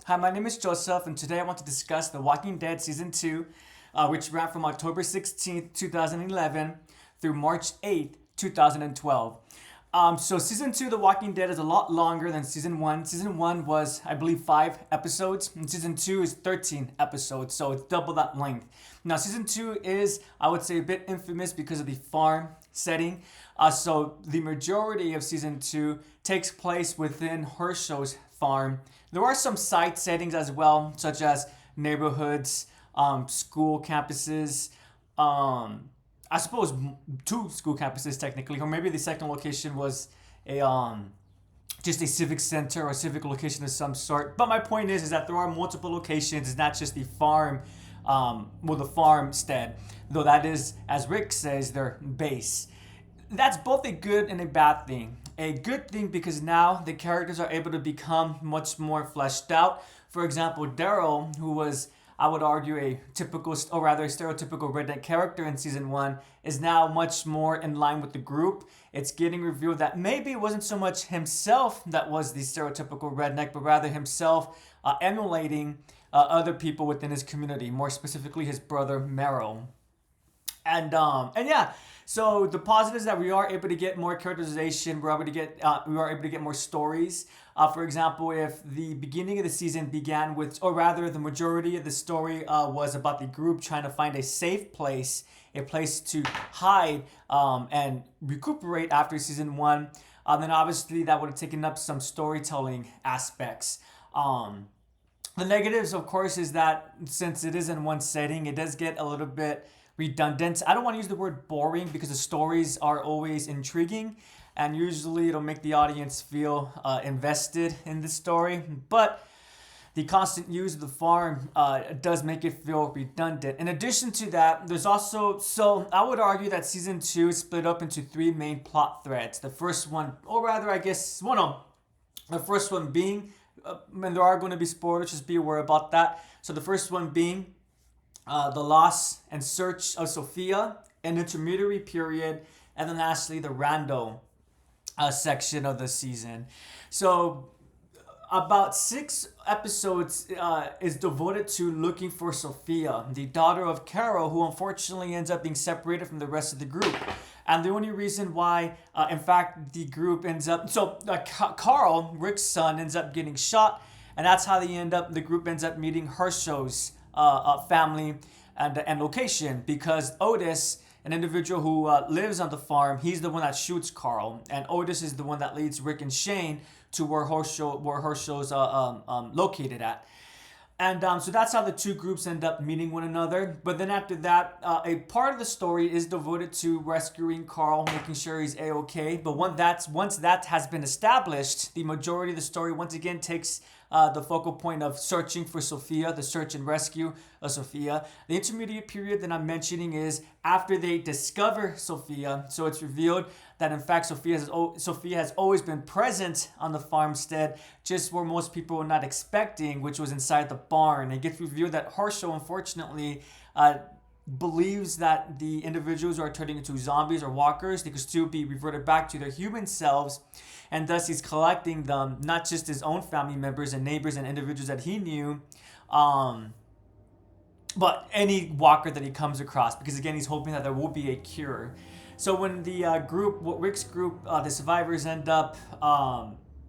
Hi, my name is Joseph, and today I want to discuss The Walking Dead Season 2, which ran from October 16th, 2011 through March 8th, 2012. So Season 2, The Walking Dead, is a lot longer than Season 1. Season 1 was, I believe, 5 episodes, and Season 2 is 13 episodes, so it's double that length. Now, Season 2 is, I would say, a bit infamous because of the farm setting. So the majority of Season 2 takes place within Herschel's farm. There are some side settings as well, such as neighborhoods, school campuses, I suppose two school campuses technically, or maybe the second location was a just a civic center or civic location of some sort. But my point is that there are multiple locations. It's not just the farm, the farmstead, though that is, as Rick says, their base. That's both a good and a bad thing. A good thing because now the characters are able to become much more fleshed out. For example, Daryl, who was, I would argue, a typical, or rather a stereotypical redneck character in season 1, is now much more in line with the group. It's getting revealed that maybe it wasn't so much himself that was the stereotypical redneck, but rather himself emulating other people within his community, more specifically his brother Merrill. And yeah, so the positive is that we are able to get more characterization. We are able to get more stories. For example, if the beginning of the season began with, or rather, the majority of the story was about the group trying to find a safe place, a place to hide and recuperate after season 1, then obviously that would have taken up some storytelling aspects. The negatives, of course, is that since it is in one setting, it does get a little bit redundant. I don't want to use the word boring because the stories are always intriguing and usually it'll make the audience feel invested in the story. But the constant use of the farm does make it feel redundant. In addition to that, there's also, so I would argue that season 2 is split up into 3 main plot threads. The first one, or rather, I guess, the first one being, and there are going to be spoilers, just be aware about that. So the first one being the loss and search of Sophia, an intermediary period, and then lastly the rando section of the season. So about 6 episodes is devoted to looking for Sophia, the daughter of Carol, who unfortunately ends up being separated from the rest of the group. And the only reason why, in fact, the group ends up, Carl, Rick's son, ends up getting shot, and that's how the group ends up meeting Herschel's family and location, because Otis, an individual who lives on the farm, he's the one that shoots Carl, and Otis is the one that leads Rick and Shane to where Herschel's located at. And so that's how the two groups end up meeting one another. But then after that, a part of the story is devoted to rescuing Carl, making sure he's A-okay. But once that has been established, the majority of the story once again takes the focal point of searching for Sophia, the search and rescue of Sophia. The intermediate period that I'm mentioning is after they discover Sophia. So it's revealed that in fact Sophia has always been present on the farmstead, just where most people were not expecting, which was inside the barn. It gets revealed that Herschel, unfortunately, believes that the individuals who are turning into zombies or walkers, they could still be reverted back to their human selves, and thus he's collecting them, not just his own family members and neighbors and individuals that he knew, but any walker that he comes across, because again he's hoping that there will be a cure. So when Rick's group, the survivors end up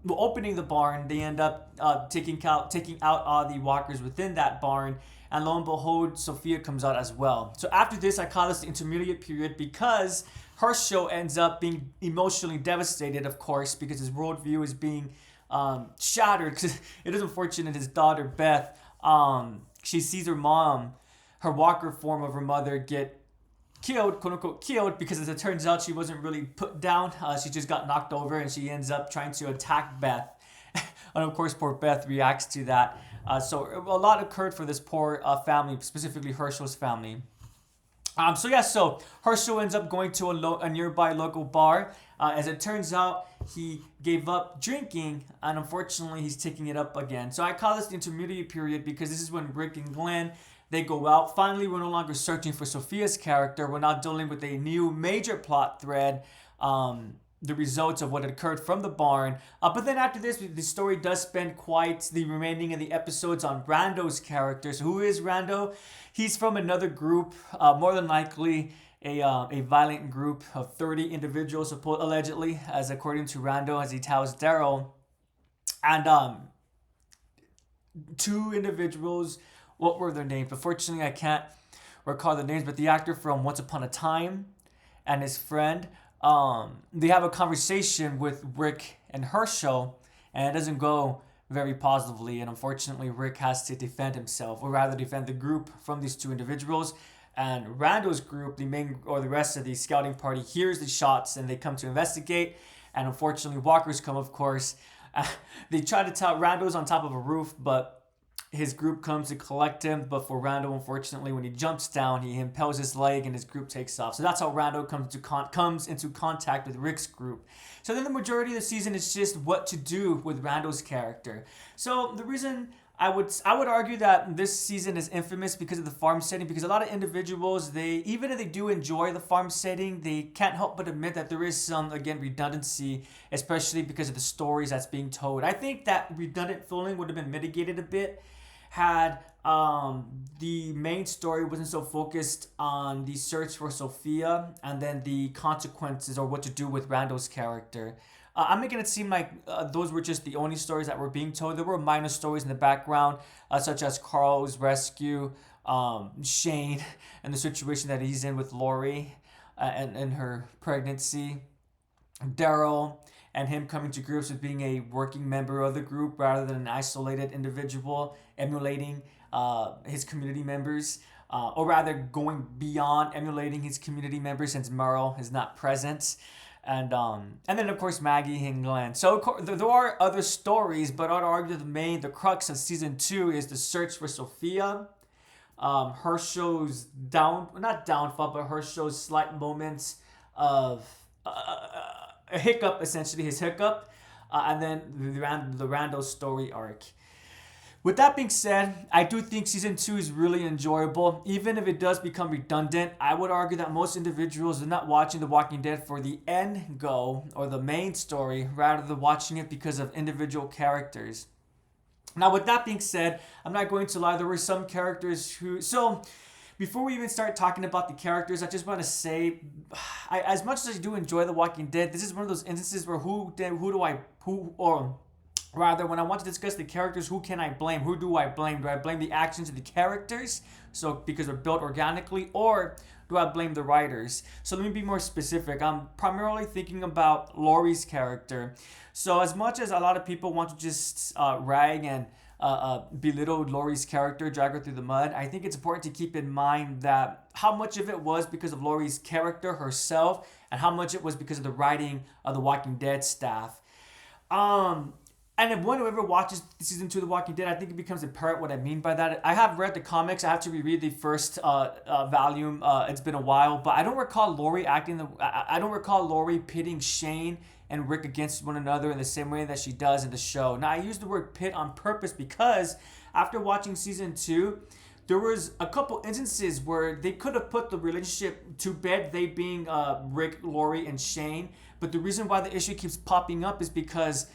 opening the barn, they end up taking out all the walkers within that barn, and lo and behold, Sophia comes out as well. So after this, I call this the intermediate period because Herschel ends up being emotionally devastated, of course, because his worldview is being shattered. Because it is unfortunate his daughter Beth, she sees her mom, her walker form of her mother, get killed, quote unquote killed, because as it turns out she wasn't really put down. She just got knocked over, and she ends up trying to attack Beth. And of course, poor Beth reacts to that. So a lot occurred for this poor family, specifically Herschel's family. So Herschel ends up going to a nearby local bar. As it turns out, he gave up drinking, and unfortunately, he's taking it up again. So I call this the intermediate period because this is when Rick and Glenn, they go out. Finally, we're no longer searching for Sophia's character. We're now dealing with a new major plot thread the results of what had occurred from the barn. But then after this, the story does spend quite the remaining of the episodes on Rando's character. So who is Rando? He's from another group, more than likely a violent group of 30 individuals, allegedly, as according to Rando, as he tells Daryl. And two individuals, what were their names? Unfortunately, I can't recall the names, but the actor from Once Upon a Time and his friend, they have a conversation with Rick and Herschel, and it doesn't go very positively. And unfortunately, Rick has to defend himself, or rather defend the group from these two individuals. And Rando's group, the main or the rest of the scouting party, hears the shots and they come to investigate. And unfortunately, walkers come, of course. They try to tell Rando's on top of a roof, but his group comes to collect him. But for Rando, unfortunately, when he jumps down, he impels his leg and his group takes off. So that's how Rando comes into contact with Rick's group. So then the majority of the season is just what to do with Rando's character. So the reason I would argue that this season is infamous because of the farm setting, because a lot of individuals, even if they do enjoy the farm setting, they can't help but admit that there is some, again, redundancy, especially because of the stories that's being told. I think that redundant feeling would have been mitigated a bit had the main story wasn't so focused on the search for Sophia and then the consequences or what to do with Rando's character. I'm making it seem like those were just the only stories that were being told. There were minor stories in the background, such as Carl's rescue, Shane, and the situation that he's in with Lori and her pregnancy, Daryl, and him coming to grips with being a working member of the group rather than an isolated individual, emulating his community members, or rather going beyond emulating his community members since Merle is not present. And then of course Maggie and Glenn. So there are other stories, but I'd argue the crux of season 2 is the search for Sophia. Herschel's not downfall, but Herschel's slight moments of a hiccup, essentially his hiccup, and then the Rando story arc. With that being said, I do think season 2 is really enjoyable. Even if it does become redundant, I would argue that most individuals are not watching The Walking Dead for the end goal or the main story, rather than watching it because of individual characters. Now, with that being said, I'm not going to lie, there were some characters who... So, before we even start talking about the characters, I just want to say, as much as I do enjoy The Walking Dead, this is one of those instances where when I want to discuss the characters, who can I blame? Who do I blame? Do I blame the actions of the characters, so because they're built organically, or do I blame the writers? So let me be more specific. I'm primarily thinking about Lori's character. So as much as a lot of people want to just rag and belittle Lori's character, drag her through the mud, I think it's important to keep in mind that how much of it was because of Lori's character herself, and how much it was because of the writing of the Walking Dead staff. And if one ever watches season 2 of The Walking Dead, I think it becomes apparent what I mean by that. I have read the comics. I have to reread the first volume. It's been a while, but I don't recall Lori I don't recall Lori pitting Shane and Rick against one another in the same way that she does in the show. Now, I use the word pit on purpose because after watching season 2, there was a couple instances where they could have put the relationship to bed, they being Rick, Lori, and Shane. But the reason why the issue keeps popping up is because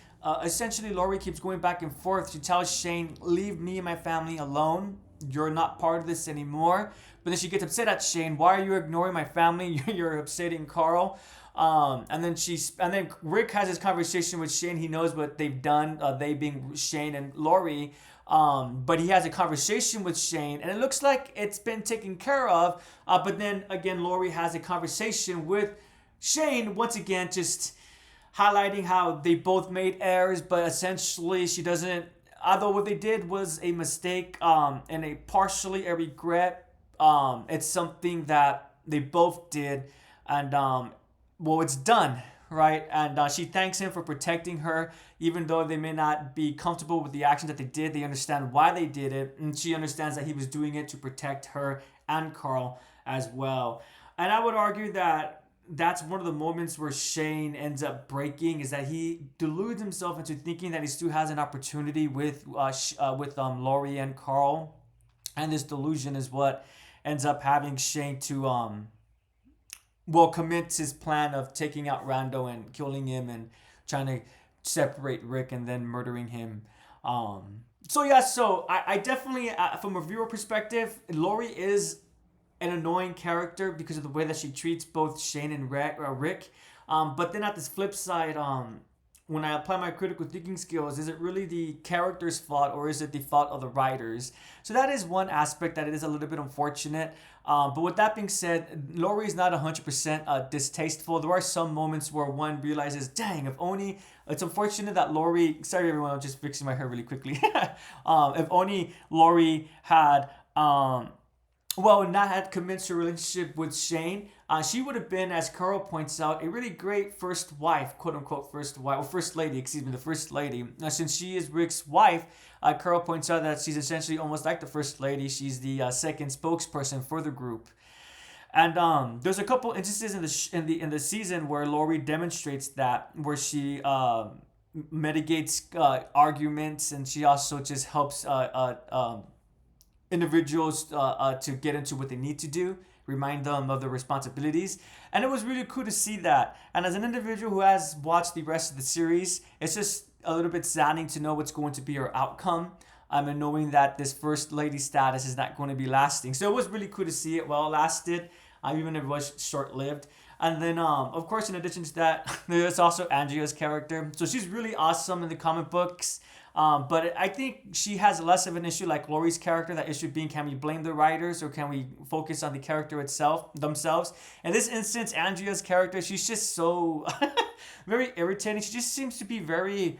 essentially Lori keeps going back and forth. She tells Shane, leave me and my family alone. You're not part of this anymore. But then she gets upset at Shane. Why are you ignoring my family? You're upsetting Carl. And then Rick has this conversation with Shane. He knows what they've done, they being Shane and Lori. But he has a conversation with Shane, and it looks like it's been taken care of. But then again, Lori has a conversation with Shane, once again, just highlighting how they both made errors, but essentially she doesn't, although what they did was a mistake and partially a regret, it's something that they both did, and it's done, right? And she thanks him for protecting her, even though they may not be comfortable with the action that they did. They understand why they did it, and she understands that he was doing it to protect her and Carl as well. And I would argue that that's one of the moments where Shane ends up breaking, is that he deludes himself into thinking that he still has an opportunity with Lori and Carl, and this delusion is what ends up having Shane to well, commits his plan of taking out Rando and killing him and trying to separate Rick and then murdering him. So yeah, so I definitely, from a viewer perspective, Lori is an annoying character because of the way that she treats both Shane and Rick. But then at this flip side, when I apply my critical thinking skills, is it really the character's fault or is it the fault of the writers? So that is one aspect that it is a little bit unfortunate. But with that being said, Laurie is not 100% distasteful. There are some moments where one realizes, dang, if only. It's unfortunate that Laurie. Sorry, everyone, I'm just fixing my hair really quickly. If only Laurie had. Well, not had commenced her relationship with Shane, she would have been, as Carl points out, a really great first wife, quote unquote first wife, or first lady, excuse me, the first lady. Now, since she is Rick's wife, Carl points out that she's essentially almost like the first lady. She's the second spokesperson for the group. And there's a couple instances in the season where Laurie demonstrates that, where she mitigates arguments, and she also just helps individuals to get into what they need to do, remind them of their responsibilities. And it was really cool to see that. And as an individual who has watched the rest of the series, it's just a little bit saddening to know what's going to be her outcome. And knowing that this first lady status is not going to be lasting. So it was really cool to see it while it lasted, even if it was short lived. And then, of course, in addition to that, there's also Andrea's character. So she's really awesome in the comic books. But I think she has less of an issue like Laurie's character. That issue being, can we blame the writers or can we focus on the character itself, themselves? In this instance, Andrea's character, she's just so very irritating. She just seems to be very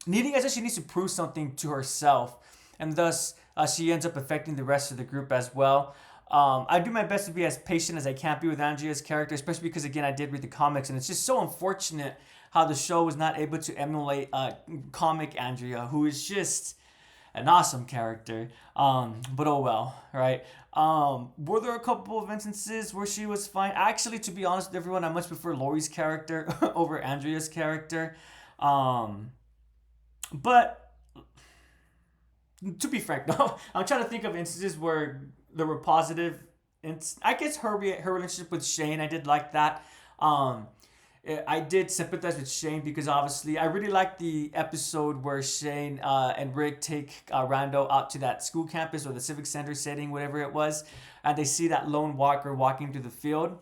needing, as if she needs to prove something to herself, and thus she ends up affecting the rest of the group as well. I do my best to be as patient as I can be with Andrea's character, especially because, again, I did read the comics, and it's just so unfortunate how the show was not able to emulate comic Andrea, who is just an awesome character. But oh well, right? Were there a couple of instances where she was fine? Actually, to be honest with everyone, I much prefer Laurie's character over Andrea's character. But to be frank, no, I'm trying to think of instances where there were positive. I guess her relationship with Shane, I did like that. I did sympathize with Shane because obviously I really liked the episode where Shane and Rick take Rando out to that school campus or the civic center setting, whatever it was, and they see that lone walker walking through the field.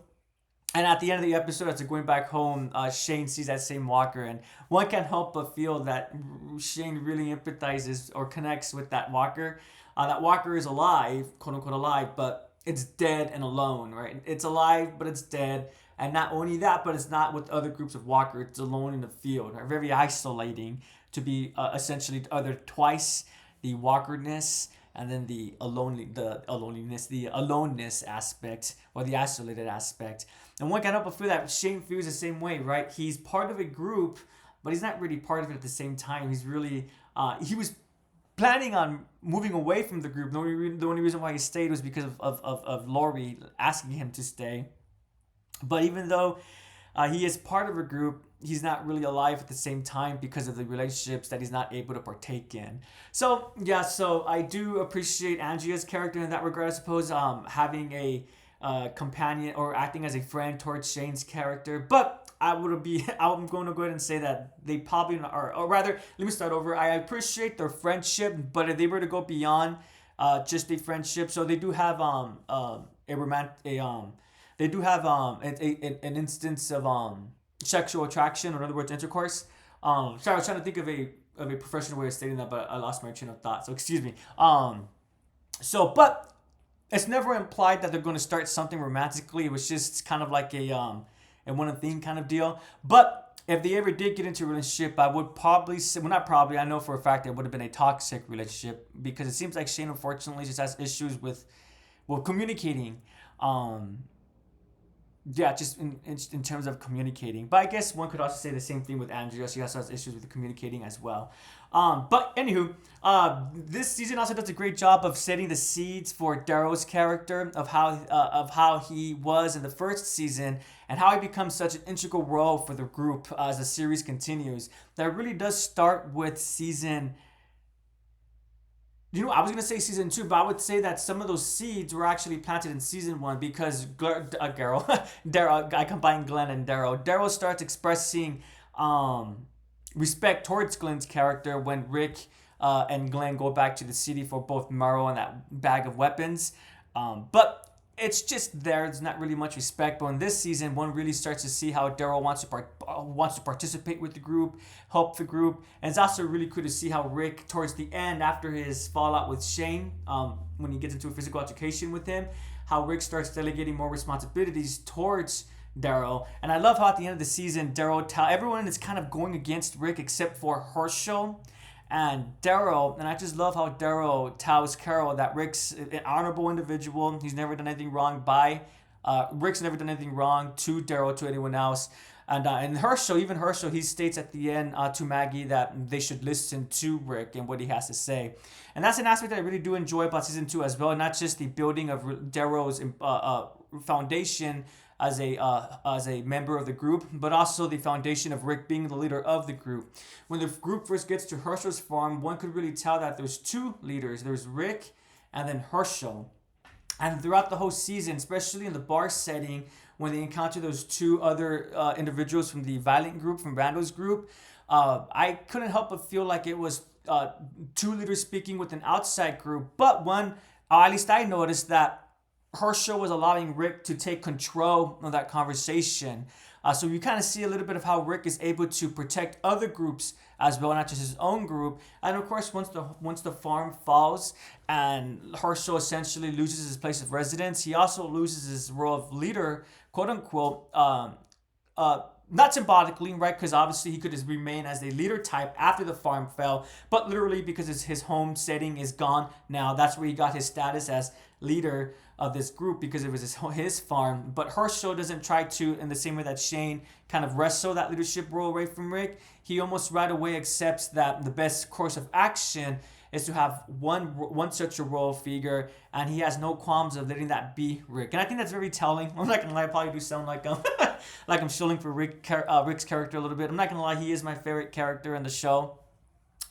And at the end of the episode, as they're going back home, Shane sees that same walker, and one can't help but feel that Shane really empathizes or connects with that walker. That walker is alive, quote unquote alive, but it's dead and alone, right? It's alive, but it's dead. And not only that, but it's not with other groups of walkers. It's alone in the field, right? Very isolating to be essentially other twice the walkerness and then the aloneness aspect or the isolated aspect. And one can't help but feel that Shane feels the same way, right? He's part of a group, but he's not really part of it at the same time. He's really he was planning on moving away from the group. The only reason why he stayed was because of Laurie asking him to stay. But even though he is part of a group, he's not really alive at the same time because of the relationships that he's not able to partake in. So, yeah, so I do appreciate Andrea's character in that regard, I suppose, having a companion or acting as a friend towards Shane's character. But I'm going to go ahead and say that they probably are, or rather, let me start over. I appreciate their friendship, but if they were to go beyond just a friendship, so they do have they do have an instance of sexual attraction, or in other words, intercourse. Sorry, I was trying to think of a professional way of stating that, but I lost my train of thought. So excuse me. But it's never implied that they're going to start something romantically. It was just kind of like a one thing kind of deal. But if they ever did get into a relationship, I would probably say, well, not probably, I know for a fact it would have been a toxic relationship, because it seems like Shane unfortunately just has issues with communicating. Just in terms of communicating. But I guess one could also say the same thing with Andrea. She also has issues with the communicating as well. But anywho, this season also does a great job of setting the seeds for Darrow's character, of how he was in the first season and how he becomes such an integral role for the group as the series continues. That really does start with season I was gonna say season two, but I would say that some of those seeds were actually planted in season one because Daryl, I combined Glenn and Daryl. Daryl starts expressing respect towards Glenn's character when Rick and Glenn go back to the city for both Morrow and that bag of weapons. But it's just there. There's not really much respect. But in this season, one really starts to see how Daryl wants to participate with the group, help the group, and it's also really cool to see how Rick, towards the end, after his fallout with Shane, when he gets into a physical altercation with him, how Rick starts delegating more responsibilities towards Daryl. And I love how at the end of the season, everyone is kind of going against Rick except for Herschel and Daryl. And I just love how Daryl tells Carol that Rick's an honorable individual. He's never done anything wrong Rick's never done anything wrong to Daryl, to anyone else. And Herschel, he states at the end to Maggie that they should listen to Rick and what he has to say. And that's an aspect that I really do enjoy about season 2 as well. Not just the building of Daryl's foundation as a member of the group, but also the foundation of Rick being the leader of the group. When the group first gets to Herschel's farm, one could really tell that there's two leaders. There's Rick and then Herschel. And throughout the whole season, especially in the bar setting, when they encounter those two other individuals from the violent group, from Randall's group, I couldn't help but feel like it was two leaders speaking with an outside group. But at least I noticed that Herschel was allowing Rick to take control of that conversation. So you kind of see a little bit of how Rick is able to protect other groups as well, not just his own group. And of course, once the farm falls and Herschel essentially loses his place of residence, he also loses his role of leader, quote unquote. Not symbolically, right? Because obviously he could just remain as a leader type after the farm fell, but literally because his home setting is gone now. That's where he got his status as leader of this group, because it was his farm. But Herschel doesn't try to, in the same way that Shane kind of wrestle that leadership role away from Rick. He almost right away accepts that the best course of action is to have one such a role figure, and he has no qualms of letting that be Rick. And I think that's very telling. I'm not gonna lie, I probably do sound like I'm shilling for Rick's character a little bit. I'm not gonna lie, he is my favorite character in the show,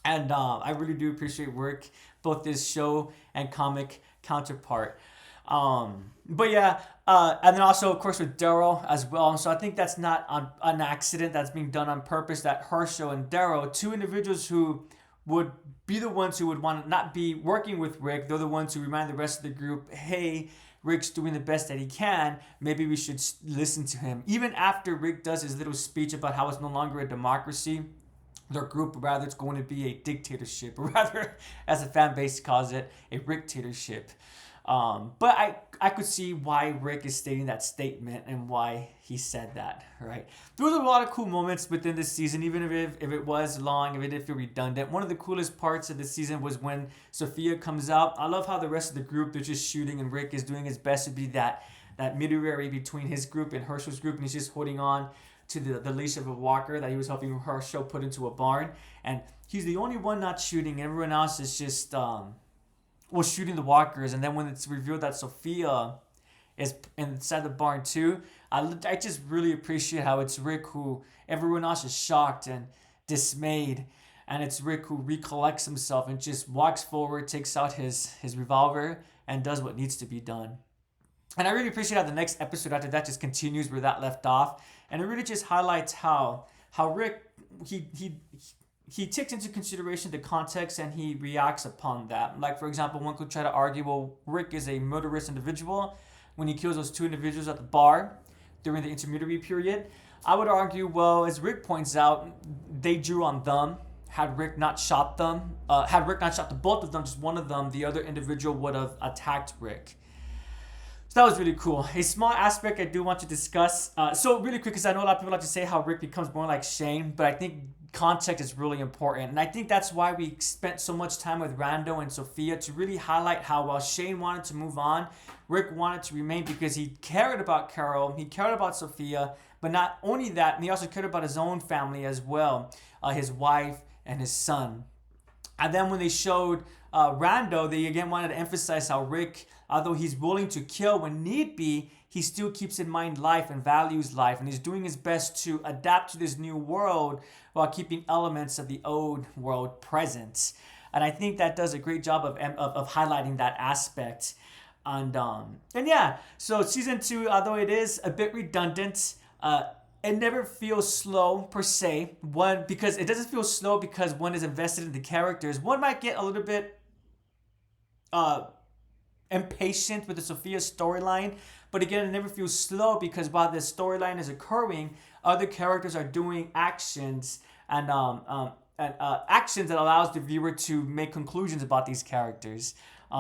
and I really do appreciate Rick, both this show and comic counterpart. But yeah, and then also of course with Daryl as well. So I think that's not an accident, that's being done on purpose, that Herschel and Daryl, two individuals who would be the ones who would want to not be working with Rick, they're the ones who remind the rest of the group, hey, Rick's doing the best that he can, maybe we should listen to him. Even after Rick does his little speech about how it's no longer a democracy, their group, rather, it's going to be a dictatorship, or rather, as the fan base calls it, a Ricktatorship. But I could see why Rick is stating that statement and why he said that, right? There was a lot of cool moments within this season, even if it was long, if it did feel redundant. One of the coolest parts of the season was when Sophia comes out. I love how the rest of the group, they're just shooting, and Rick is doing his best to be that mediator between his group and Herschel's group, and he's just holding on to the leash of a walker that he was helping Herschel put into a barn. And he's the only one not shooting. Everyone else is just shooting the walkers. And then when it's revealed that Sophia is inside the barn too, I just really appreciate how it's Rick who everyone else is shocked and dismayed, and it's Rick who recollects himself and just walks forward, takes out his revolver, and does what needs to be done. And I really appreciate how the next episode after that just continues where that left off, and it really just highlights how Rick he takes into consideration the context and he reacts upon that. Like, for example, one could try to argue, well, Rick is a murderous individual when he kills those two individuals at the bar during the intermediary period. I would argue, well, as Rick points out, they drew on them. Had Rick not shot the both of them, just one of them, the other individual would have attacked Rick. So that was really cool. A small aspect I do want to discuss. So really quick, because I know a lot of people like to say how Rick becomes more like Shane, but I think context is really important. And I think that's why we spent so much time with Rando and Sophia, to really highlight how while Shane wanted to move on, Rick wanted to remain because he cared about Carol, he cared about Sophia, but not only that, he also cared about his own family as well, his wife and his son. And then when they showed Rando, they again wanted to emphasize how Rick, although he's willing to kill when need be, he still keeps in mind life and values life, and he's doing his best to adapt to this new world while keeping elements of the old world present. and I think that does a great job of highlighting that aspect. And yeah, so season 2, although it is a bit redundant, it never feels slow per se. One, because it doesn't feel slow because one is invested in the characters. One might get a little bit impatient with the Sophia storyline, but again, it never feels slow because while the storyline is occurring, other characters are doing actions and actions that allows the viewer to make conclusions about these characters.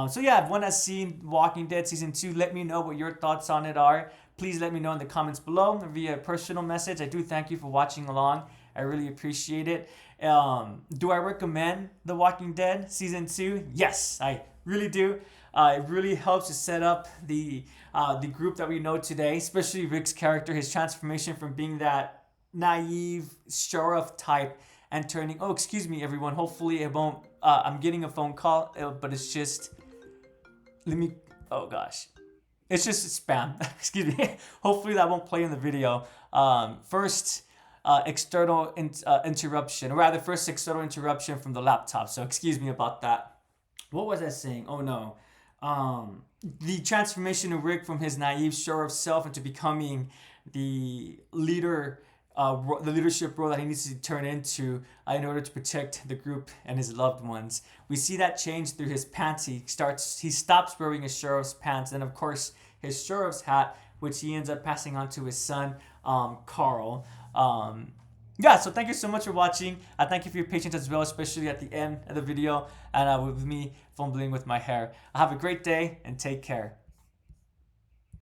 So yeah, if one has seen Walking Dead season 2, let me know what your thoughts on it are. Please let me know in the comments below or via personal message. I do thank you for watching along. I really appreciate it. Do I recommend The Walking Dead season 2? Yes, I really do. It really helps to set up the group that we know today, especially Rick's character, his transformation from being that naive sheriff type and turning. Oh, excuse me, everyone. Hopefully it won't. I'm getting a phone call, but it's just. Let me. Oh gosh. It's just spam. Excuse me. Hopefully that won't play in the video. First external interruption, or rather, first external interruption from the laptop. So excuse me about that. What was I saying? Oh no. The transformation of Rick from his naive sheriff self into becoming the leader, the leadership role that he needs to turn into in order to protect the group and his loved ones. We see that change through his pants. He stops wearing his sheriff's pants, and of course his sheriff's hat, which he ends up passing on to his son, Carl. Yeah, so thank you so much for watching. I thank you for your patience as well, especially at the end of the video and with me fumbling with my hair. Have a great day and take care.